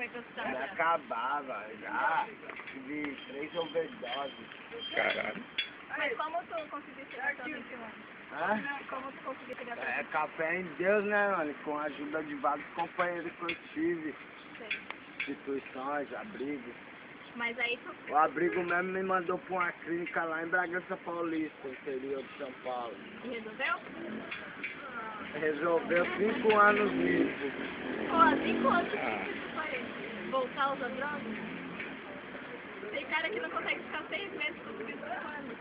foi pra Me substância? acabava, já tive 3 overdoses. Caralho. Mas como tu conseguiu chegar até os 21 anos? Hã? Como tu conseguiu chegar até os É café em Deus, né, mano? Com a ajuda de vários companheiros que eu tive, 21? instituições, abrigos. Mas aí tu... O abrigo mesmo me mandou pra uma clínica lá em Bragança Paulista, interior de São Paulo. E resolveu? Resolveu 5 anos nisso. Pô, 5 anos que tu foi voltar a usar drogas? Tem cara que não consegue ficar 6 meses com 5 anos.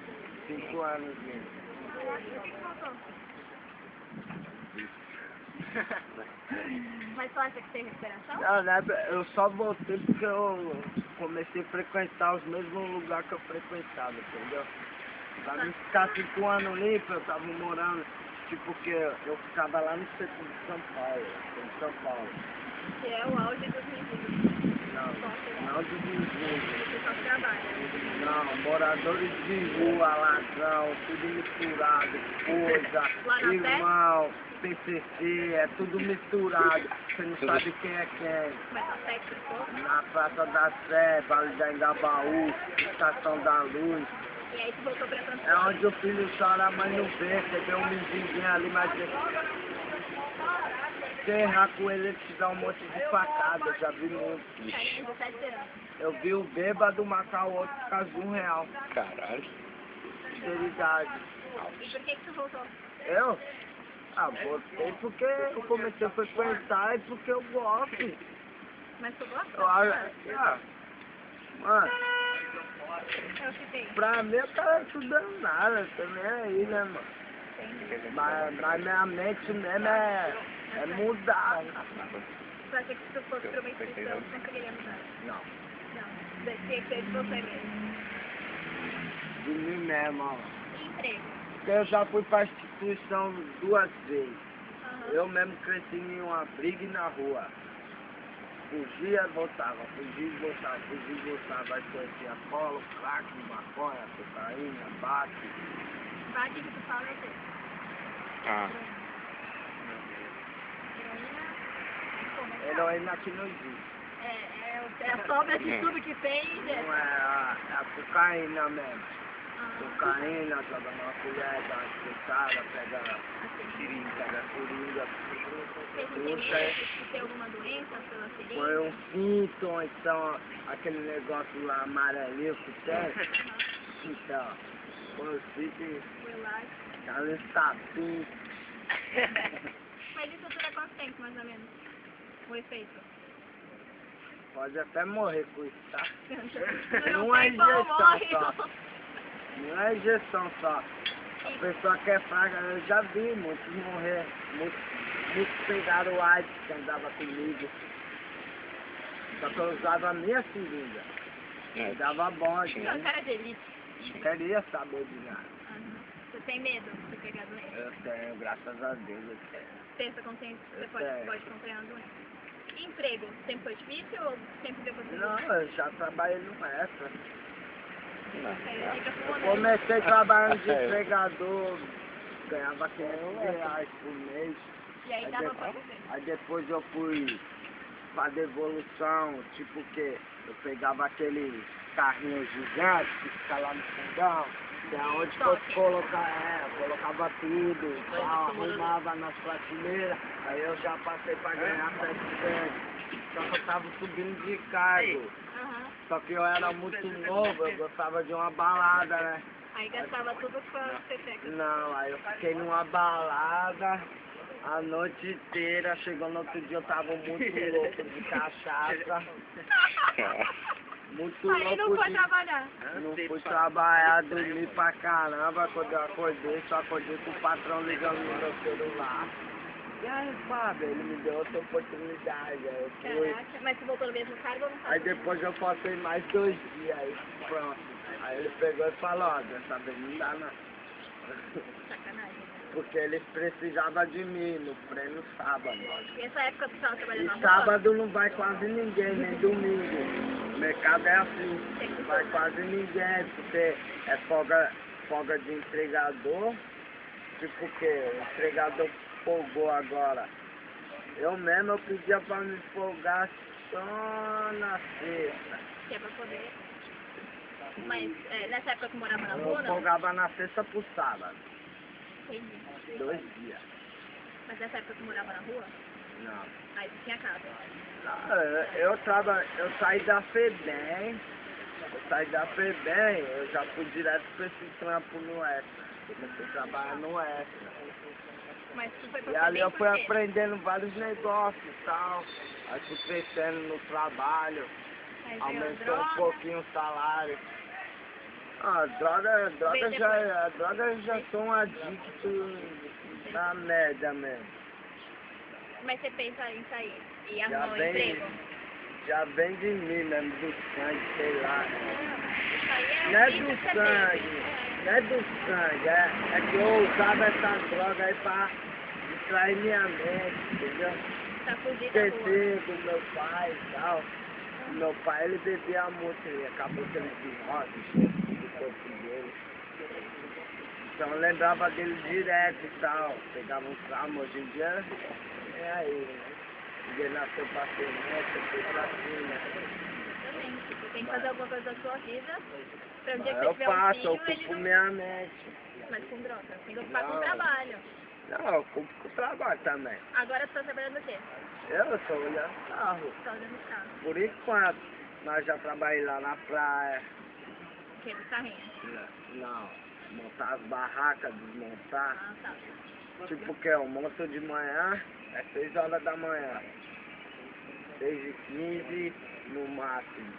5 anos nisso. Caraca, o que faltou? Mas tu acha que tem recuperação? Não, né, eu só voltei porque eu comecei a frequentar os mesmos lugares que eu frequentava, entendeu? Pra mim ficar 5 anos limpo, eu tava morando, tipo que eu ficava lá no centro de São Paulo, em São Paulo. Que é o auge dos meninos. Não de vizinhos. O pessoal trabalha. Não, moradores de rua, ladrão, tudo misturado, Lá esposa, na irmão, PCC, é tudo misturado. Você não sabe quem é quem. Mas a sexo ficou. Na Praça da Sé, Vale da Engabaú, Estação da Luz. E aí tu voltou pra São É Paulo. onde o filho chora, a mãe não vê. Você vê um mendigo ali, mas você errar com ele, ele te dá um monte de facada. Eu já vi muito. Tem 17 anos. Eu vi o bêbado matar o outro por causa de R$1. Caralho. Sinceridade. E por que tu voltou? Eu? Ah, voltei porque eu comecei a frequentar e porque eu gosto. Mas tu gosta? Eu acho. Mano, É o que tem. pra mim eu tava estudando nada, também aí, né, mano? Tem. Mas minha mente mesmo é mudar. Tu acha que se tu fosse pra uma instituição, tu conseguiria mudar? Não, Não. Tinha que ser de você mesmo. de mim mesmo, ó. E emprego? Porque eu já fui pra instituição 2 vezes. Aham. Eu mesmo cresci em uma briga e na rua. Fugia, voltava, fugia e voltava, fugia e voltava. Aí conhecia polo, crack, maconha, cocaína, bate. Bate que tu fala é o quê? Ah, Heroína? Como é que Heroína aqui não existe. é a sobra de tudo que tem, né? Não é a cocaína mesmo. Ah, Cocaína, joga numa colher, dá uma espetada, pega seringa, Vocês não têm puxa, medo de ter alguma doença pela seringa? põe um cinto, ou então aquele negócio lá amarelinho que tem. Então, põe o cinto e Relax. ela está assim. Mas isso dura quanto tempo, mais ou menos? O efeito? Pode até morrer com isso, tá? Não Não é tem como injeção morrer, só. não. Não é injeção só. A pessoa que é fraca, eu já vi muitos morrer. Muitos pegaram AIDS que andava comigo. Só que eu usava a minha seringa. E dava bom, Você é um cara de elite. não queria saber de nada. Aham. Você tem medo de pegar doença? Eu tenho, graças a Deus, eu tenho. Pensa consciente que você Eu pode tenho. contrair uma doença? E emprego? Sempre foi difícil ou sempre deu pra fazer? Não, eu já trabalhei no extra. Aí fica Eu fodendo. comecei trabalhando de entregador, ganhava R$500 por mês. E aí dava pra fazer. Aí depois eu fui pra devolução, tipo que eu pegava aquele carrinho gigante que fica lá no fundão, que é onde que eu colocava tudo, e tal, arrumava nas prateleiras, aí eu já passei pra ganhar 700. Só que eu tava subindo de cargo. Aham. Só que eu era muito novo, eu gostava de uma balada, né? Aí gastava tudo com a peteca. Não, aí eu fiquei numa balada a noite inteira, chegou no outro dia eu tava muito louco de cachaça, muito Aí louco não foi de... trabalhar. Não fui trabalhar, dormi pra caramba, quando eu acordei, só acordei com o patrão ligando no meu celular. E aí, Fábio, ele me deu outra oportunidade, aí eu fui. Caraca, mas você voltou no mesmo cargo ou não Aí sabe? depois eu passei mais 2 dias, aí pronto. Aí ele pegou e falou, ó, dessa vez não dá não. Sacanagem. Porque eles precisavam de mim no prêmio sábado. E essa época tu tava trabalhando na E rua? sábado não vai quase ninguém, nem domingo. O mercado é assim, não vai quase ninguém, porque é folga de entregador. Tipo que o entregador folgou agora. Eu mesmo eu pedia pra me folgar só na sexta. Que é pra poder... Mas nessa época tu morava na Eu rua, não? folgava na sexta pro sábado. Entendi. 2 dias. Mas nessa época tu morava na rua? Não. Aí tu tinha casa. Eu saí da FEBEM. Eu já fui direto pra esse trampo no Extra. Comecei a trabalhar no Extra. Mas tu foi pra E ali FEBEM eu fui por quê? aprendendo vários negócios e tal. Aí fui crescendo no trabalho. Aí veio a Aumentou um droga. pouquinho o salário. Ah, droga já sou um adicto na média mesmo. Mas você pensa em sair e Já arrumar um vem, emprego? já vem de mim mesmo, do sangue, sei lá. Isso aí é Não é vício do que você sangue, teve. não é do sangue, é que eu usava essa droga aí pra distrair minha mente, entendeu? Pra fugir da rua. Esquecer do meu pai e tal. Meu pai, ele bebia muito, ele acabou tendo cirrose do corpo dele. Então eu lembrava dele direto e tal, pegava um trauma, hoje em dia é aí, né? Ninguém nasceu pra ser neto, foi pra cima. Também. Você tem que fazer alguma coisa da sua vida pra um dia que Eu você tiver um faço, filho, eu ele ocupo não... minha mente. Mas com droga. Tem que ocupar com Não. trabalho. Não, eu ocupo com o trabalho também. Agora você tá trabalhando o quê? Eu tô olhando carro. Tá olhando carro. Por enquanto, nós já trabalhamos lá na praia. O quê? Do carrinho? Não, montar as barracas, desmontar. Ah, tá. Tipo que eu monto de manhã, é 6 horas da manhã. 6h15 no máximo.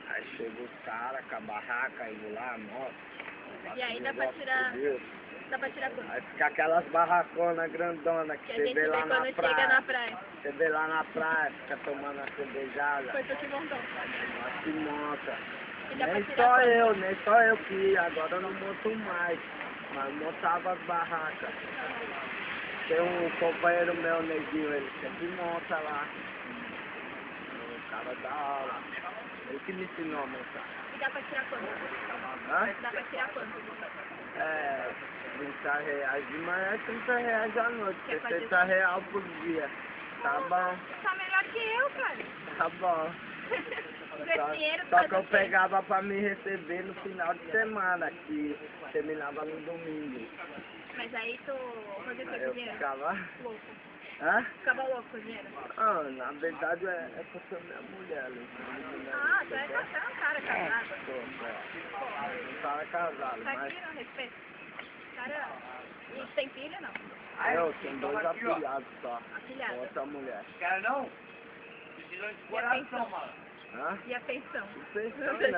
Aí chega os caras com a barraca, aí vou lá, moto. E aí dá pra tirar... Dá pra tirar quanto? Aí fica aquelas barraconas grandonas Que que a você gente vê vê lá na quando chega na praia. praia. Você vê lá na praia, fica tomando a cervejada. Foi tu que montou. Nós que monta. E dá pra Nem tirar só quanto? nem só eu que ia, agora eu não monto mais. Mas montava as barracas. Tem um companheiro meu, neguinho, ele sempre monta lá. O cara da aula. Ele que me ensinou a montar. E dá pra tirar quanto? Hã? Dá pra tirar quanto? É, 30 reais de manhã, 30 reais à noite, Quer fazer 60 reais por dia. Tá bom, Tá melhor que eu, cara. tá bom. Com esse dinheiro, Só faz que eu o quê? pegava pra me receber no final de semana, que terminava no domingo. Mas aí tu fazia o que Aí com eu o dinheiro? ficava... Louco. Hã? Ficava louco com o dinheiro. Ah, na verdade é porque minha mulher, né? Ah, tu é um cara casado. Um cara casado, Tá mas aqui, não respeito. Cara, e tem filho, não? eu tenho 2 afilhados só, Afilhado. com outra mulher. Cara, não? Precisando de E a pensão? mano. Hã? E a pensão? Pensão, né?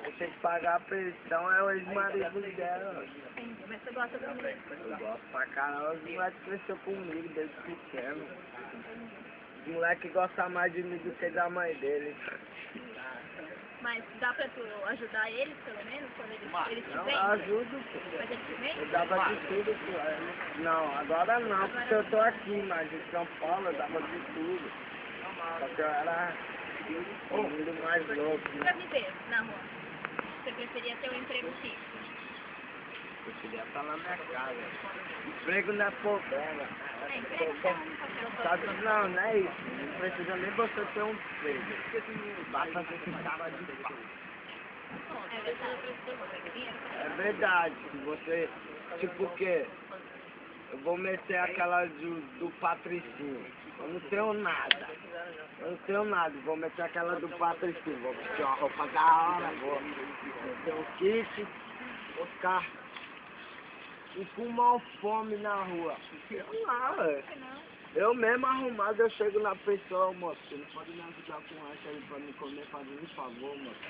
Eu tenho que pagar a pensão, é o ex-marido dela. Entendi, mas você gosta do menino. Eu gosto pra caramba, os moleques cresceu comigo desde pequeno. Os moleques gostam mais de mim do que da mãe dele. Mas dá pra tu ajudar eles, pelo menos, quando eles te Não, eu vendem? ajudo, pô. Mas eles te Eu vendem? dava de tudo pra ela. Não, agora não, porque eu tô aqui, mas em São Paulo eu dava de tudo. Só que eu era um mundo mais louco, Pra né? viver na rua, você preferia ter um emprego fixo? Eu queria estar na minha casa. Emprego não é problema. É, emprego não, qualquer um. Sabe, não é isso. Não precisa nem você ter um emprego. Basta você cara de pau. É verdade. Dinheiro pra É verdade, se você, tipo o quê? Eu vou meter aquela do Patricinho. Eu não tenho nada. Eu não tenho nada. Vou meter aquela do Patricinho. Vou vestir uma roupa da hora, vou meter um kit, vou ficar com mal fome na rua. Eu lá, velho. Eu mesmo arrumado, eu chego na pessoa, moço, você não pode me ajudar com essa aí pra me comer, fazendo um favor, moço.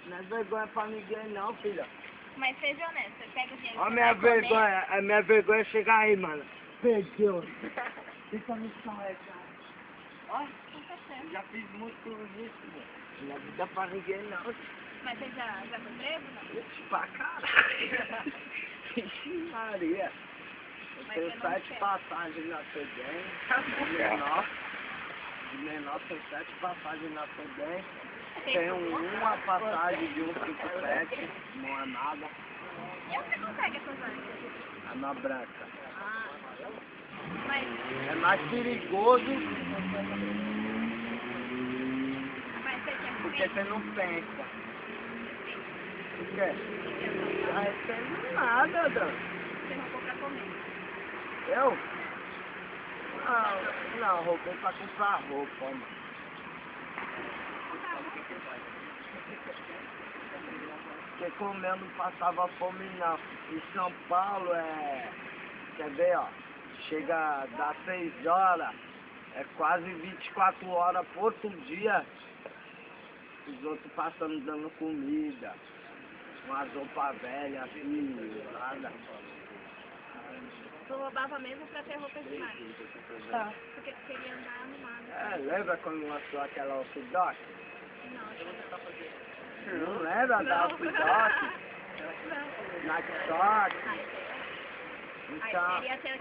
Não é vergonha pra ninguém não, filha. Mas seja honesto, você pega o dinheiro Ó que minha vai comer, vergonha, a minha vergonha é chegar aí, mano. Perdeu. Fica no chão, é, cara. Ó, tá certo. já fiz muito isso, mano. Não é vida pra ninguém não. Mas você já foi preso, não? Ixi, pra caralho. Ixi, Maria. Eu Mas tenho você não 7 quer. passagens na FEBEM. De menor. De menor tenho 7 passagens na FEBEM. Tenho uma passagem de 157, não é nada. E onde você consegue essas armas? É na branca. Ah, mas É mais perigoso, porque você não pensa. O quê? Não recebe nada, Dan. Você roubou pra comer. Eu? Não, roubei pra comprar roupa, mano. Porque comer eu não passava fome não. Em São Paulo quer ver, ó, chega das 6 horas, é quase 24 horas por outro dia, os outros passando dando comida, umas roupas velhas assim, nada. Tu roubava mesmo pra ter roupa de marca. Tá. Porque tu queria andar arrumado. Lembra quando lançou aquela Off-Doc? Não, Não lembra da Off-Doc? não. Na TikTok? Aí queria ter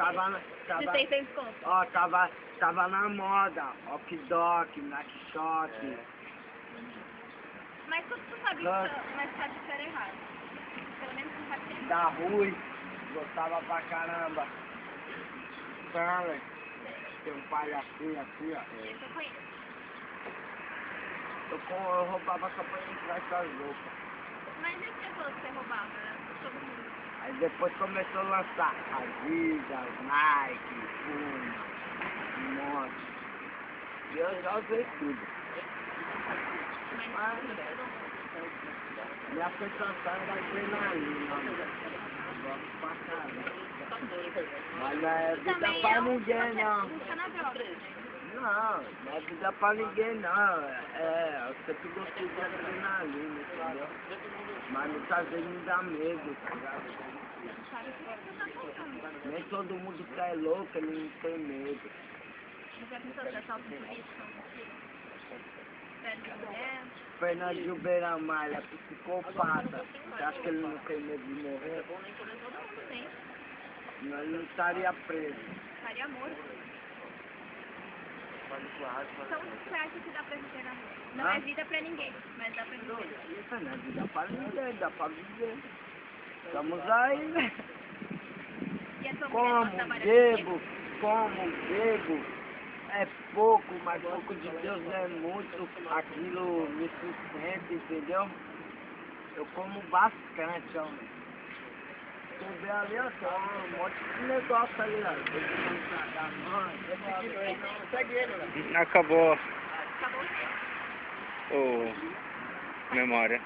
Então, de 600 conto. ó, tava na moda, Off-Doc, Nakshot. Mas tu sabe que isso era errado. Pelo menos tu sabe que era Da Rui, gostava pra caramba. Stanley, tem um palhacinho aqui, ó. Esse eu conheço. Eu roubava só pra entrar essas roupas. Mas e as pessoas que você roubava? Era todo mundo. Aí depois começou a lançar Adidas, Nike, Puma, um monte. E eu já usei tudo. Mas todo mundo. Minha sensação era adrenalina, mano. Eu gosto pra caramba. Mas não é vida Também pra é um ninguém, você não. busca na droga. Não, não é vida pra ninguém, não. Eu sempre gostei de adrenalina, entendeu? Mas muitas vezes me dá medo, tá ligado? Sabe o que você tá contando? Nem todo mundo que é louco, ele não tem medo. Já pensou se assalto político? Pede de mulher? Fernandinho Beiramar, ele é psicopata. Você acha que ele não tem medo de morrer? Todo mundo tem. Não, ele não estaria preso. Estaria morto. Então você acha que dá pra viver na rua? Não é vida pra ninguém, mas dá pra viver. Isso não é vida pra ninguém, dá pra viver. Estamos aí, né? E a sua mulher Como não trabalha bebo, é pouco, mas pouco de Deus é muito. Aquilo me sustenta, entendeu? Eu como bastante, ó. Tu vê ali, ó, tem um monte de negócio ali, ó. Segue ele, né? Acabou Acabou o tempo. o memória.